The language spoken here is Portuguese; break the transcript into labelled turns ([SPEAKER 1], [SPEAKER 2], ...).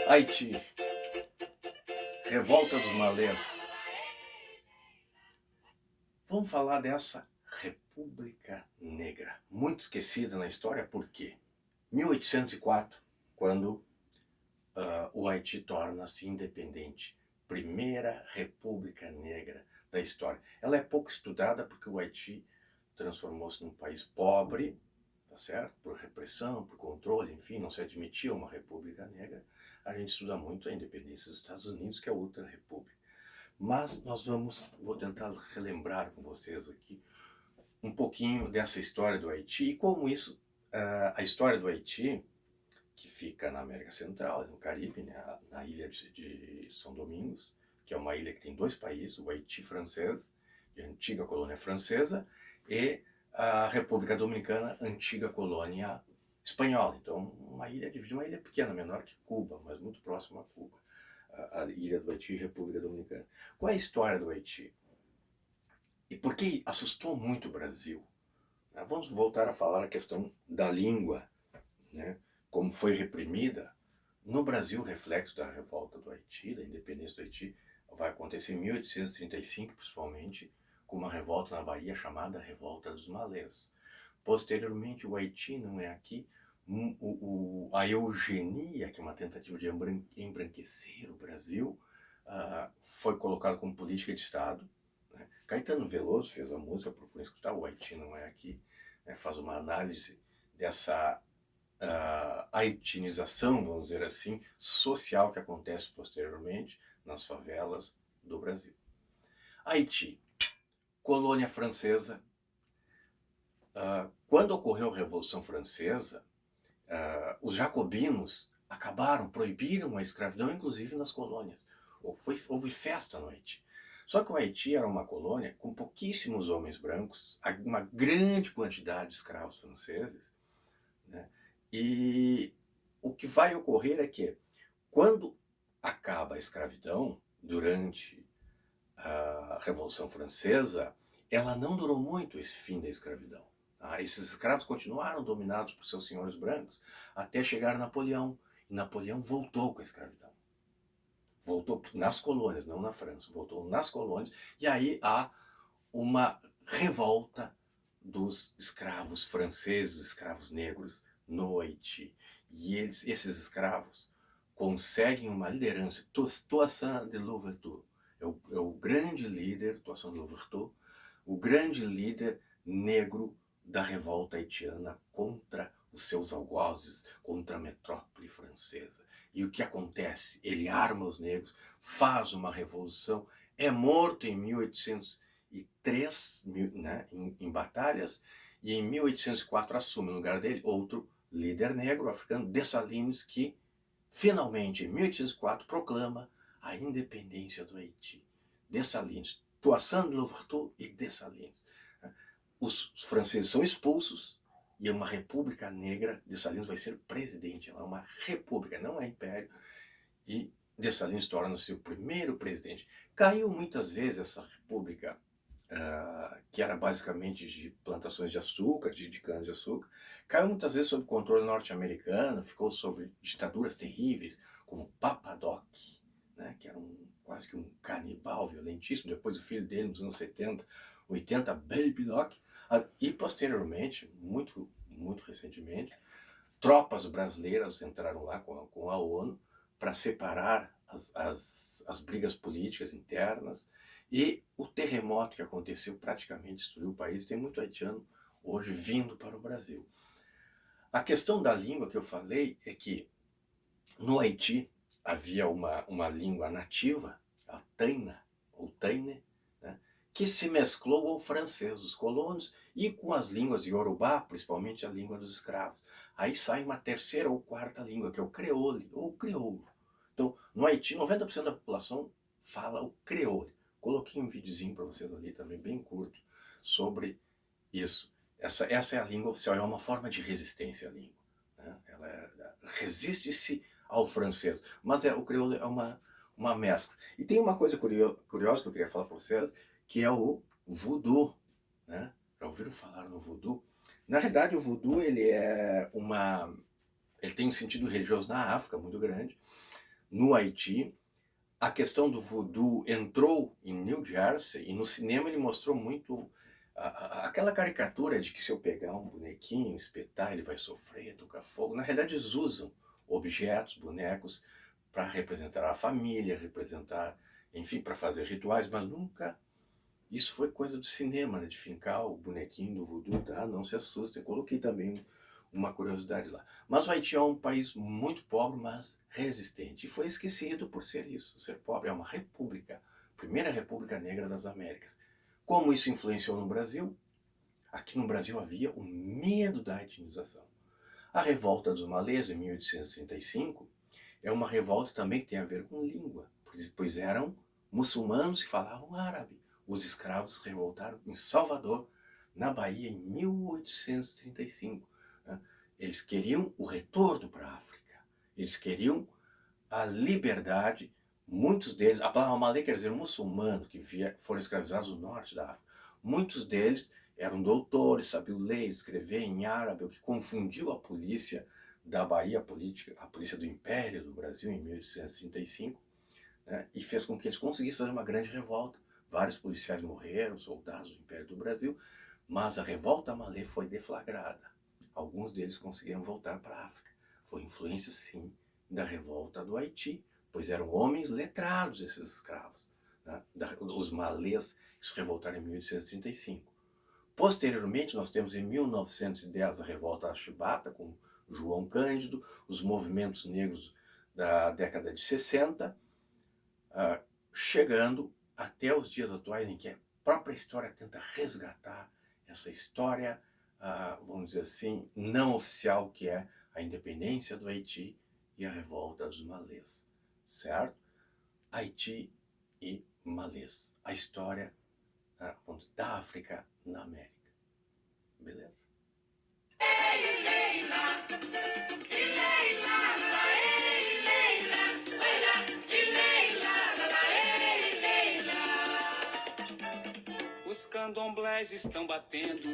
[SPEAKER 1] Haiti, revolta dos malês. Vamos falar dessa República Negra, muito esquecida na história, por quê? 1804, quando o Haiti torna-se independente. Primeira República Negra da história. Ela é pouco estudada porque o Haiti transformou-se num país pobre, tá certo? Por repressão, por controle, enfim, não se admitia uma República Negra. A gente estuda muito a independência dos Estados Unidos, que é outra república. Mas vou tentar relembrar com vocês aqui um pouquinho dessa história do Haiti e como isso, a história do Haiti, que fica na América Central, no Caribe, né, na ilha de São Domingos, que é uma ilha que tem dois países, o Haiti francês, a antiga colônia francesa, e a República Dominicana, antiga colônia espanhola. Então, uma ilha pequena, menor que Cuba, mas muito próxima a Cuba. A ilha do Haiti e República Dominicana. Qual é a história do Haiti? E por que assustou muito o Brasil? Vamos voltar a falar a questão da língua, né? Como foi reprimida. No Brasil, o reflexo da revolta do Haiti, da independência do Haiti, vai acontecer em 1835, principalmente, com uma revolta na Bahia chamada Revolta dos Malês. Posteriormente, o Haiti não é aqui. A eugenia, que é uma tentativa de embranquecer o Brasil, foi colocada como política de Estado. Né? Caetano Veloso fez a música, procura escutar, o Haiti não é aqui, né? Faz uma análise dessa haitinização, vamos dizer assim, social que acontece posteriormente nas favelas do Brasil. Haiti, colônia francesa. Quando ocorreu a Revolução Francesa, os jacobinos proibiram a escravidão, inclusive nas colônias. Houve festa no Haiti. Só que o Haiti era uma colônia com pouquíssimos homens brancos, uma grande quantidade de escravos franceses, né? E o que vai ocorrer é que, quando acaba a escravidão, durante a Revolução Francesa, ela não durou muito, esse fim da escravidão. Esses escravos continuaram dominados por seus senhores brancos até chegar Napoleão. E Napoleão voltou com a escravidão. Voltou nas colônias, não na França. Voltou nas colônias. E aí há uma revolta dos escravos franceses, dos escravos negros no Haiti. E esses escravos conseguem uma liderança. Toussaint de Louverture é o grande líder, Toussaint de Louverture, o grande líder negro da revolta haitiana contra os seus algozes, contra a metrópole francesa. E o que acontece? Ele arma os negros, faz uma revolução, é morto em 1803, né, em batalhas, e em 1804 assume no lugar dele outro líder negro africano, Dessalines, que finalmente, em 1804, proclama a independência do Haiti. Dessalines, Toussaint de Louverture e Dessalines. Os franceses são expulsos e uma república negra. Dessalines vai ser presidente. Ela é uma república, não é império. E Dessalines torna-se o primeiro presidente. Caiu muitas vezes essa república, que era basicamente de plantações de açúcar, de cana-de-açúcar, caiu muitas vezes sob controle norte-americano, ficou sob ditaduras terríveis, como Papadoc, né, que era quase que um canibal violentíssimo. Depois o filho dele, nos anos 70, 80, Baby Doc. E posteriormente, muito recentemente, tropas brasileiras entraram lá com a ONU para separar as brigas políticas internas, e o terremoto que aconteceu praticamente destruiu o país. Tem muito haitiano hoje vindo para o Brasil. A questão da língua que eu falei é que no Haiti havia uma língua nativa, a taina, ou taine, né, que se mesclou ao francês dos colonos e com as línguas iorubá, principalmente a língua dos escravos. Aí sai uma terceira ou quarta língua, que é o creole, ou crioulo. Então, no Haiti, 90% da população fala o creole. Coloquei um videozinho para vocês ali também, bem curto, sobre isso. Essa é a língua oficial, é uma forma de resistência à língua, né? Ela resiste-se ao francês, mas o crioulo é uma mescla. E tem uma coisa curiosa que eu queria falar para vocês, que é o voodoo, né? Já ouviram falar no voodoo? Na realidade, o voodoo ele tem um sentido religioso na África muito grande, no Haiti. A questão do voodoo entrou em New Jersey e no cinema ele mostrou muito aquela caricatura de que se eu pegar um bonequinho, espetar, ele vai sofrer, tocar fogo. Na realidade, eles usam objetos, bonecos, para representar a família, representar, enfim, para fazer rituais, mas nunca. Isso foi coisa do cinema, né, de fincar o bonequinho do voodoo, tá? Não se assustem. Coloquei também uma curiosidade lá. Mas o Haiti é um país muito pobre, mas resistente. E foi esquecido por ser isso, ser pobre. É uma república, primeira república negra das Américas. Como isso influenciou no Brasil? Aqui no Brasil havia o medo da etnização. A revolta dos malês, em 1835, é uma revolta também que tem a ver com língua, pois eram muçulmanos que falavam árabe. Os escravos se revoltaram em Salvador, na Bahia, em 1835. Eles queriam o retorno para a África. Eles queriam a liberdade. Muitos deles, a palavra malê quer dizer muçulmano, que foram escravizados no norte da África. Muitos deles eram doutores, sabiam ler, escrever em árabe, o que confundiu a polícia da Bahia, a polícia do Império do Brasil, em 1835, né, e fez com que eles conseguissem fazer uma grande revolta. Vários policiais morreram, soldados do Império do Brasil, mas a revolta malê foi deflagrada. Alguns deles conseguiram voltar para a África. Foi influência, sim, da revolta do Haiti, pois eram homens letrados esses escravos, né? Os malês que se revoltaram em 1835. Posteriormente, nós temos em 1910 a revolta Chibata, com João Cândido, os movimentos negros da década de 60, chegando até os dias atuais, em que a própria história tenta resgatar essa história, vamos dizer assim, não oficial, que é a independência do Haiti e a revolta dos malês, certo? Haiti e malês, a história da África na América, beleza?
[SPEAKER 2] Os candomblés estão batendo